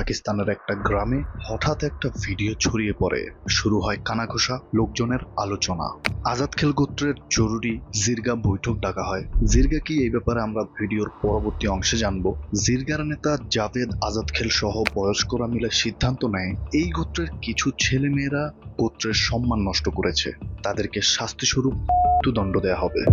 পাকিস্তানের একটা গ্রামে হঠাৎ একটা ভিডিও ছড়িয়ে পড়ে। শুরু হয় কানাঘুষা লোকজনের আলোচনা। আজাদ খেল গোত্রের জরুরি জিরগা বৈঠক ডাকা হয়। জিরগা কি, এই ব্যাপারে আমরা ভিডিওর পরবর্তী অংশে জানবো। জিরগার নেতা জাভেদ আজাদ খেল সহ বয়স্করা মিলে সিদ্ধান্ত নেয় এই গোত্রের কিছু ছেলে মেয়েরা গোত্রের সম্মান নষ্ট করেছে, তাদেরকে শাস্তিস্বরূপ মৃত্যুদণ্ড দেয়া হবে।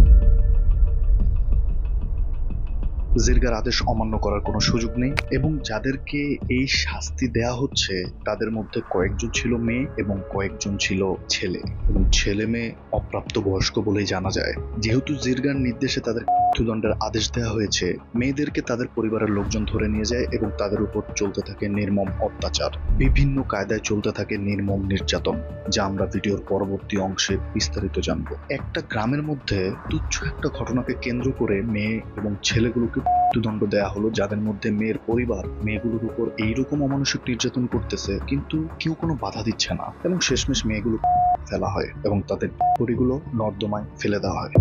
জিরগার আদেশ অমান্য করার কোনো সুযোগ নেই এবং যাদেরকে এই শাস্তি দেয়া হচ্ছে তাদের মধ্যে কয়েকজন ছিল মেয়ে এবং কয়েকজন ছিল ছেলে, এবং ছেলে মেয়ে অপ্রাপ্তবয়স্ক বলেই জানা যায়। যেহেতু জিরগার নির্দেশে তাদের মৃত্যুদণ্ডের আদেশ দেওয়া হয়েছে, মেয়েদেরকে তাদের পরিবারের লোকজন ধরে নিয়ে যায় এবং তাদের উপর চলতে থাকে নির্মম অত্যাচার। বিভিন্ন কায়দায় চলতে থাকে নির্মম নির্যাতন, যা আমরা ভিডিওর পরবর্তী অংশে বিস্তারিত জানবো। একটা গ্রামের মধ্যে তুচ্ছ একটা ঘটনাকে কেন্দ্র করে মেয়ে এবং ছেলেগুলোকে মৃত্যুদণ্ড দেয়া হলো, যাদের মধ্যে মেয়ের পরিবার মেয়েগুলোর উপর এইরকম অমানসিক নির্যাতন করতেছে, কিন্তু কেউ কোনো বাধা দিচ্ছে না, এবং শেষমেশ মেয়েগুলো ফেলা হয় এবং তাদের পরিগুলো নর্দমায় ফেলে দেওয়া হয়।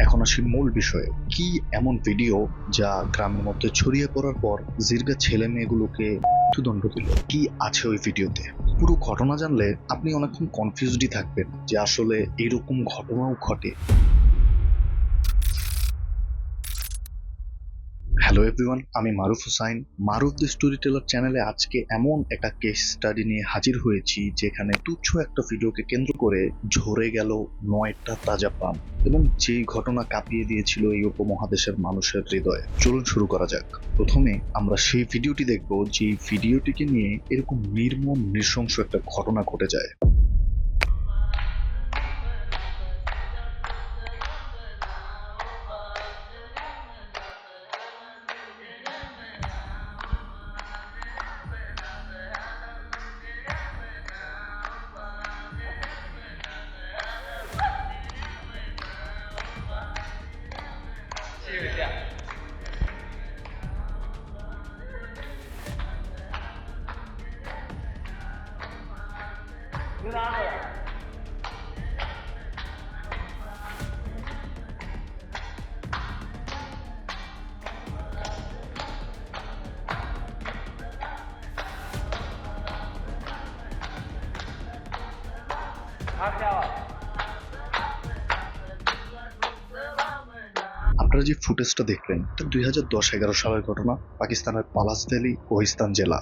এখন আসি মূল বিষয়ে। কি এমন ভিডিও যা গ্রামের মধ্যে ছড়িয়ে পড়ার পর জিরগা ছেলে মেয়েগুলোকে মৃত্যুদণ্ড দিল? কি আছে ওই ভিডিওতে? পুরো ঘটনা জানলে আপনি অনেকক্ষণ কনফিউজডই থাকবেন যে আসলে এরকম ঘটনাও ঘটে। হ্যালো এভরিওয়ান, আমি মারুফ হুসাইন। মারুফ দ্য স্টোরি টেলার চ্যানেলে আজকে এমন একটা কেস স্টাডি নিয়ে হাজির হয়েছি যেখানে তুচ্ছ একটা ভিডিওকে কেন্দ্র করে ঝরে গেল 9টা তাজা প্রাণ, এবং যেই ঘটনা কাঁপিয়ে দিয়েছিল এই উপমহাদেশের মানুষের হৃদয়ে। চলুন শুরু করা যাক। প্রথমে আমরা সেই ভিডিওটি দেখব যে ভিডিওটিকে নিয়ে এরকম নির্মম নৃশংস একটা ঘটনা ঘটে যায়। আপনারা যে ফুটেজটা দেখলেন, 2010-11 সালের ঘটনা। পাকিস্তানের পালাস ভ্যালি, কোহিস্তান জেলা।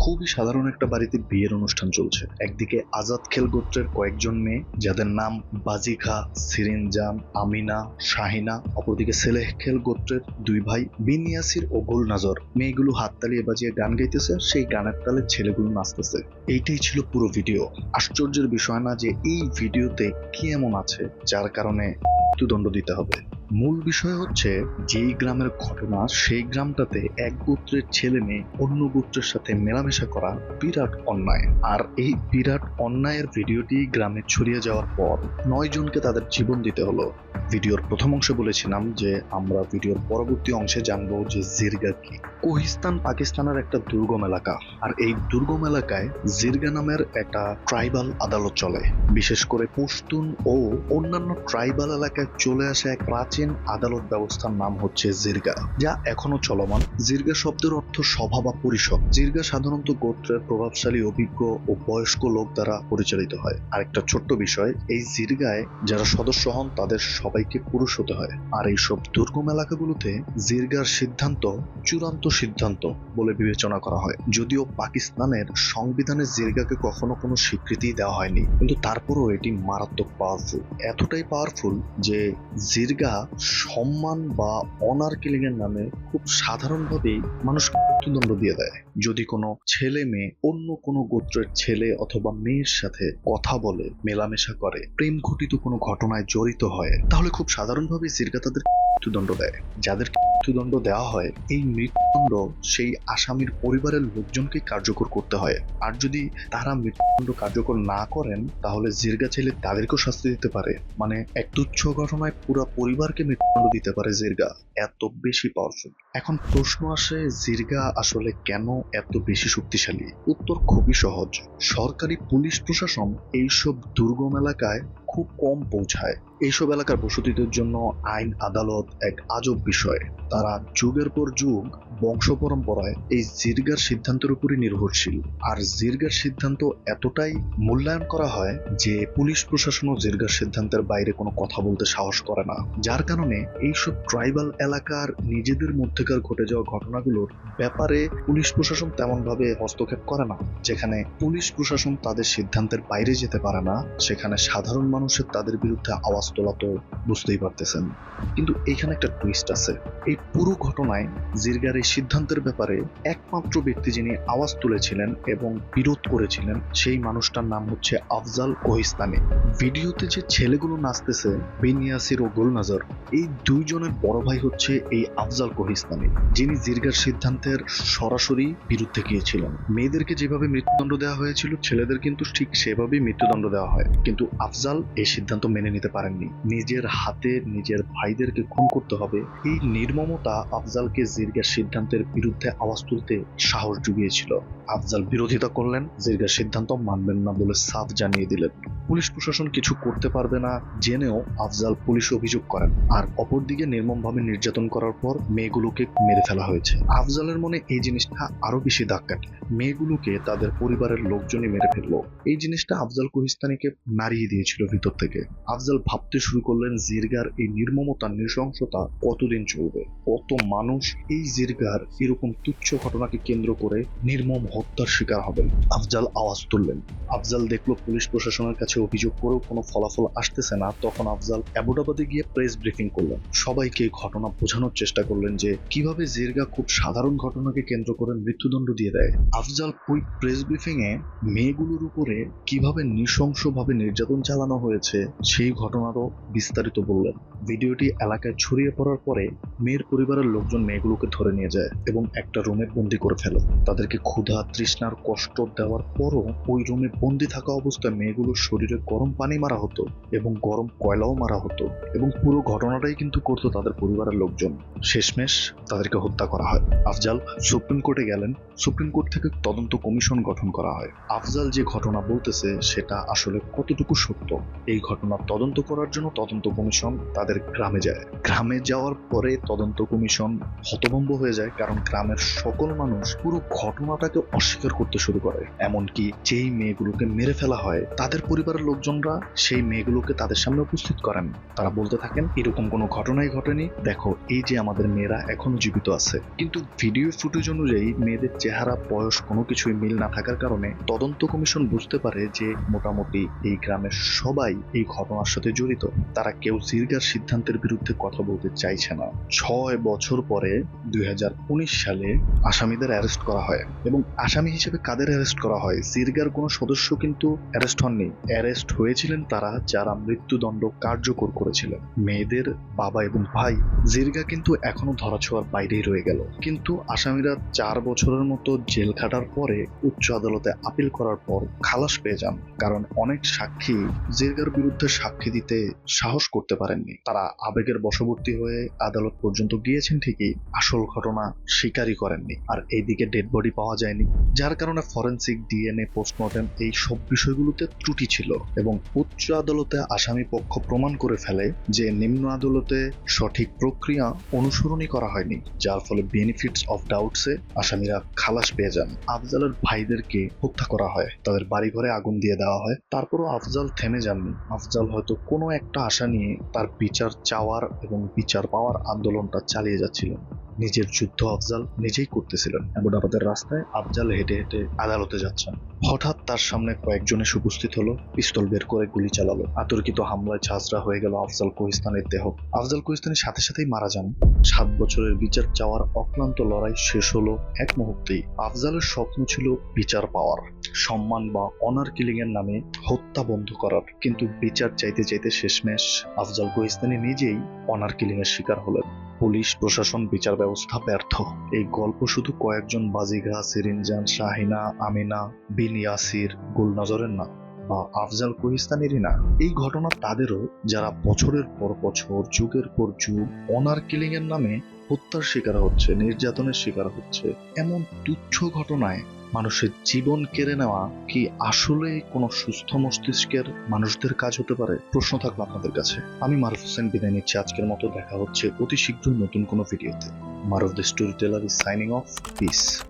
খুবই সাধারণ একটা বাড়িতে বিয়ের অনুষ্ঠান চলছে। একদিকে আজাদ খেল গোত্রের কয়েকজন মেয়ে, যাদের নাম বাজিখা, সিরিনজান, আমিনা, শাহিনা। অপরদিকে সেলেহ খেল গোত্রের 2 ভাই বিন ইয়াসির ও গুলনাজর। মেয়েগুলো হাততালি বাজিয়ে গান গাইতেছে, সেই গানের তালে ছেলেগুলো নাচতেছে। এইটাই ছিল পুরো ভিডিও। আশ্চর্যের বিষয় না যে এই ভিডিওতে কি এমন আছে যার কারণে মৃত্যুদণ্ড দিতে হবে। মূল বিষয় হচ্ছে, যেই গ্রামের ঘটনা সেই গ্রামটাতে এক গোত্রের ছেলে মেয়ে অন্য গোত্রের সাথে মেলামেশা করা বিরাট অন্যায়। আর এই বিরাট অন্যায়ের ভিডিওটি গ্রামে ছড়িয়ে যাওয়ার পর 9 জনকে তাদের জীবন দিতে হলো। ভিডিওর প্রথম অংশে বলেছিলাম যে আমরা ভিডিওর পরবর্তী অংশে জানবো যে জিরগা কি। কোহিস্তান পাকিস্তানের একটা দুর্গম এলাকা, আর এই দুর্গম এলাকায় জিরগা নামের একটা ট্রাইবাল আদালত চলে। বিশেষ করে পশতুন ও অন্যান্য ট্রাইবাল এলাকায় চলে আসা এক প্রাচীন আদালত ব্যবস্থার নাম হচ্ছে জিরগা, যা এখনো চলমান। জিরগা শব্দের অর্থ সভা বা পরিষদ। জিরগা সাধারণত গোত্রের প্রভাবশালী, অভিজ্ঞ ও বয়স্ক লোক দ্বারা পরিচালিত হয়। আরেকটা ছোট্ট বিষয়, এই জিরগায় যারা সদস্য হন তাদের সবাইকে পুরুষ হতে হয়। আর এইসব দুর্গম এলাকাগুলোতে জিরগার সিদ্ধান্ত চূড়ান্ত সিদ্ধান্ত বলে বিবেচনা করা হয়। যদিও পাকিস্তানের সংবিধানে জিরগাকে কখনো কোনো স্বীকৃতি দেওয়া হয়নি, কিন্তু তারপরও এটি মারাত্মক পাওয়ারফুল। এতটাই পাওয়ারফুল যে জিরগা সম্মান বা অনার কিলিং এর নামে খুব সাধারণভাবেই মানুষ মৃত্যুদণ্ড দিয়ে দেয়। যদি কোনো ছেলে মেয়ে অন্য কোনো গোত্রের ছেলে অথবা মেয়ের সাথে কথা বলে, মেলামেশা করে, প্রেম ঘটিত কোনো ঘটনায় জড়িত হয়, তাহলে খুব সাধারণভাবে জিরগা তাদের মৃত্যুদণ্ড দেয়। যাদের মৃত্যুদণ্ড দেওয়া হয়, এই মৃত্যুদণ্ড সেই আসামির পরিবারের লোকজনকে কার্যকর করতে হয়। আর যদি তারা মৃত্যুদণ্ড কার্যকর না করেন, তাহলে জিরগা চাইলে তাদেরকেও শাস্তি দিতে পারে। মানে এক তুচ্ছ ঘটনায় পুরো পরিবারকে মৃত্যুদণ্ড দিতে পারে জিরগা। এত বেশি পাওয়ারফুল। এখন প্রশ্ন আসে, জিরগা আসলে কেন এত বেশি শক্তিশালী? উত্তর খুবই সহজ। সরকারি পুলিশ প্রশাসন এইসব দুর্গম এলাকায় খুব কম পৌঁছায়। এইসব এলাকার বসতিদের জন্য আইন আদালত এক আজব বিষয়। তারা যুগের পর যুগ বংশ পরম্পরায় এই জিরগার সিদ্ধান্তের উপরই নির্ভরশীল। আর জিরগার সিদ্ধান্ত এতটাই মূল্যায়ন করা হয় যে পুলিশ প্রশাসনও জিরগার সিদ্ধান্তের বাইরে কোনো কথা বলতে সাহস করে না। যার কারণে এইসব ট্রাইবাল এলাকার নিজেদের মধ্যেকার ঘটে যাওয়া ঘটনাগুলোর ব্যাপারে পুলিশ প্রশাসন তেমন ভাবে হস্তক্ষেপ করে না। যেখানে পুলিশ প্রশাসন তাদের সিদ্ধান্তের বাইরে যেতে পারে না, সেখানে সাধারণ মানুষের তাদের বিরুদ্ধে আওয়াজ তোলা তো বুঝতেই পারতেছেন। কিন্তু এখানে একটা টুইস্ট আছে। এই পুরো ঘটনায় জিরগার এই সিদ্ধান্তের ব্যাপারে একমাত্র ব্যক্তি যিনি আওয়াজ তুলেছিলেন এবং বিরোধ করেছিলেন, সেই মানুষটার নাম হচ্ছে আফজাল কোহিস্তানি। ভিডিওতে যে ছেলেগুলো নাচতেছে, বিন ইয়াসির ও গুলনাজর, এই দুইজনের বড় ভাই হচ্ছে এই আফজাল কোহিস্তানি, যিনি জিরগার সিদ্ধান্তের সরাসরি বিরুদ্ধে গিয়েছিলেন। মেয়েদেরকে যেভাবে মৃত্যুদণ্ড দেওয়া হয়েছিল, ছেলেদের কিন্তু ঠিক সেভাবেই মৃত্যুদণ্ড দেওয়া হয়। কিন্তু আফজাল এই সিদ্ধান্ত মেনে নিতে পারেননি। নিজের হাতে নিজের ভাইদেরকে খুন করতে হবে, এই নির্মমতা আফজালকে জিরগার সিদ্ধান্তের বিরুদ্ধে আওয়াজ তুলতে সাহস জুগিয়েছিল। আফজাল বিরোধিতা করলেন, জিরগার সিদ্ধান্ত মানবেন না বলে সাফ জানিয়ে দিলেন। পুলিশ প্রশাসন কিছু করতে পারবে না জেনেও আফজাল পুলিশে অভিযোগ করেন। আর অপরদিকে নির্মমভাবে নির্যাতন করার পর মেয়েগুলোকে মেরে ফেলা হয়েছে। আফজালের মনে এই জিনিসটা আরো বেশি দাগ কাটে। মেয়েগুলোকে তাদের পরিবারের লোকজনই মেরে ফেললো। এই জিনিসটা আফজাল কোহিস্তানিকে নাড়িয়ে দিয়েছিল ভিতর থেকে। আফজাল ভাবতে শুরু করলেন, জিরগার এই নির্মমতা, নৃশংসতা কতদিন চলবে? কত মানুষ এই জিরগার এরকম তুচ্ছ ঘটনাকে কেন্দ্র করে নির্মম হত্যার শিকার হবেন? আফজাল আওয়াজ তুললেন। আফজাল দেখলো পুলিশ প্রশাসনের কাছে অভিযোগ করেও কোনো ফলাফল আসতেছে না। তখন আফজাল অ্যাবোটাবাদে গিয়ে প্রেস ব্রিফিং করলেন। সবাইকে ঘটনা বোঝানোর চেষ্টা করলেন যে কিভাবে জিরগা খুব সাধারণ ঘটনাকে কেন্দ্র করে মৃত্যুদণ্ড দিয়ে দেয়। আফজাল ওই প্রেস ব্রিফিং এ মেয়েগুলোর উপরে কিভাবে নৃশংসভাবে নির্যাতন চালানো হয়েছে সেই ঘটনারও বিস্তারিত বললেন। ভিডিওটি এলাকায় ছড়িয়ে পড়ার পরে মেয়ের পরিবারের লোকজন মেয়েগুলোকে ধরে নিয়ে যায় এবং একটা রুমে বন্দি করে ফেলে। তাদেরকে ক্ষুধা তৃষ্ণার কষ্ট দেওয়ার পরও ওই রুমে বন্দি থাকা অবস্থায় মেয়েগুলোর শরীরে গরম পানি মারা হতো এবং গরম কয়লাও মারা হতো, এবং পুরো ঘটনাটাই কিন্তু করতো তাদের পরিবারের লোকজন। শেষমেশ তাদেরকে হত্যা করা হয়। আফজাল সুপ্রিম কোর্টে গেলেন। সুপ্রিম কোর্ট থেকে তদন্ত কমিশন গঠন করা হয়। আফজাল যে ঘটনা বলতেছে সেটা আসলে কতটুকু সত্য, এই ঘটনার তদন্ত করার জন্য তদন্ত কমিশন তাদের গ্রামে যায়। গ্রামে যাওয়ার পরে তদন্ত কমিশন হতভম্ব হয়ে যায়, কারণ গ্রামের সকল মানুষ পুরো ঘটনাটাকে অস্বীকার করতে শুরু করে। এমনকি যেই মেয়েগুলোকে মেরে ফেলা হয় তাদের পরিবারের লোকজনরা সেই মেয়েগুলোকে তাদের সামনে উপস্থিত করেন। তারা বলতে থাকেন, এরকম কোনো ঘটনাই ঘটেনি, দেখো এই যে আমাদের মেয়েরা এখনো জীবিত আছে। কিন্তু ভিডিও ফুটেজ অনুযায়ী মেয়েদের চেহারা, বয়স কোনো কিছুই মিল না থাকার কারণে তদন্ত কমিশন বুঝতে পারে যে মোটামুটি এই গ্রামের সবাই এই ঘটনার সাথে জড়িত। তারা কেউ জিরগার সিদ্ধান্তের বিরুদ্ধে কথা বলতে চাইছে না। 6 বছর পরে 2019 সালে আসামিদের অ্যারেস্ট করা হয়, এবং আসামি হিসেবে কাদের অ্যারেস্ট করা হয়? জিরগার কোনো সদস্য কিন্তু অ্যারেস্ট হননি। অ্যারেস্ট হয়েছিলেন তারা যারা মৃত্যুদণ্ড কার্যকর করেছিলেন, মেয়েদের বাবা এবং ভাই। জিরগা কিন্তু এখনো ধরাছোঁয়ার বাইরেই রয়ে গেল। কিন্তু আসামিরা 4 বছরের মতো জেল খাটার পরে উচ্চ আদালতে আপিল করার পর খালাস পেয়ে যান, কারণ অনেক সাক্ষী জিরগার বিরুদ্ধে সাক্ষী দিতে সাহস করতে পারেননি। তারা আবেগের বশবর্তী হয়ে আদালত পর্যন্ত গিয়েছেন ঠিকই, আসল ঘটনা স্বীকারই করেননি। আর এইদিকে ডেড বডি পাওয়া যায়নি, যার কারণে ফরেনসিক, ডিএনএ, পোস্টমর্টেম এই সব বিষয়গুলোতে ত্রুটি ছিল, এবং উচ্চ আদালতে আসামি পক্ষ প্রমাণ করে ফেলে যে নিম্ন আদালতে সঠিক প্রক্রিয়া অনুসরণই করা হয়নি, যার ফলে বেনিফিটস অফ ডাউটসে আসামিরা খালাস পেয়ে যান। আফজালের ভাইদেরকে হত্যা করা হয়, তাদের বাড়িঘরে আগুন দিয়ে দেওয়া হয়। তারপরও আফজাল থেমে যাননি। আফজাল হয়তো কোনো একটা আশা নিয়ে তার বিচার চাওয়ার এবং বিচার পাওয়ার আন্দোলনটা চালিয়ে যাচ্ছিলেন। নিজের যুদ্ধ আফজাল নিজেই করতেছিলেন। এমন রাস্তায় আফজাল হেঁটে হেঁটে আদালতে যাচ্ছেন। হঠাৎ তার সামনে কয়েকজন এসে উপস্থিত হলো, পিস্তল বের করে গুলি চালালো। আতর্কিত হামলায় ঝাঁঝরা হয়ে গেল আফজাল কোহিস্তানের দেহ। আফজাল কোহিস্তানি সাথে সাথেই মারা যান। 7 বছরের বিচার চাওয়ার অক্লান্ত লড়াই শেষ হলো এক মুহূর্তেই। আফজালের স্বপ্ন ছিল বিচার পাওয়ার, সম্মান বা অনার কিলিং এর নামে হত্যা বন্ধ করার। কিন্তু বিচার চাইতে চাইতে শেষমেশ আফজাল কোহিস্তানি নিজেই অনার কিলিং এর শিকার হলেন। পুলিশ প্রশাসন, বিচার ব্যবস্থা ব্যর্থ। এই গল্প শুধু কয়েকজন বাজিঘা, সিরিনজান, শাহিনা, আমিনা, বিন ইয়াসির, গুলনজরের না, বা আফজাল কোহিস্তানেরই না। এই ঘটনা তাদেরও, যারা বছরের পর বছর, যুগের পর যুগ অনার কিলিং এর নামে হত্যার শিকার হচ্ছে, নির্যাতনের শিকার হচ্ছে। এমন তুচ্ছ ঘটনায় মানুষের জীবন কেড়ে নেওয়া কি আসলে কোনো সুস্থ মস্তিষ্কের মানুষদের কাজ হতে পারে? প্রশ্ন থাকলো আপনাদের কাছে। আমি মারুফ হোসেন বিদায় নিচ্ছি আজকের মতো। দেখা হচ্ছে অতি শীঘ্রই নতুন কোনো ভিডিওতে। Maruf the storyteller is signing off. Piece.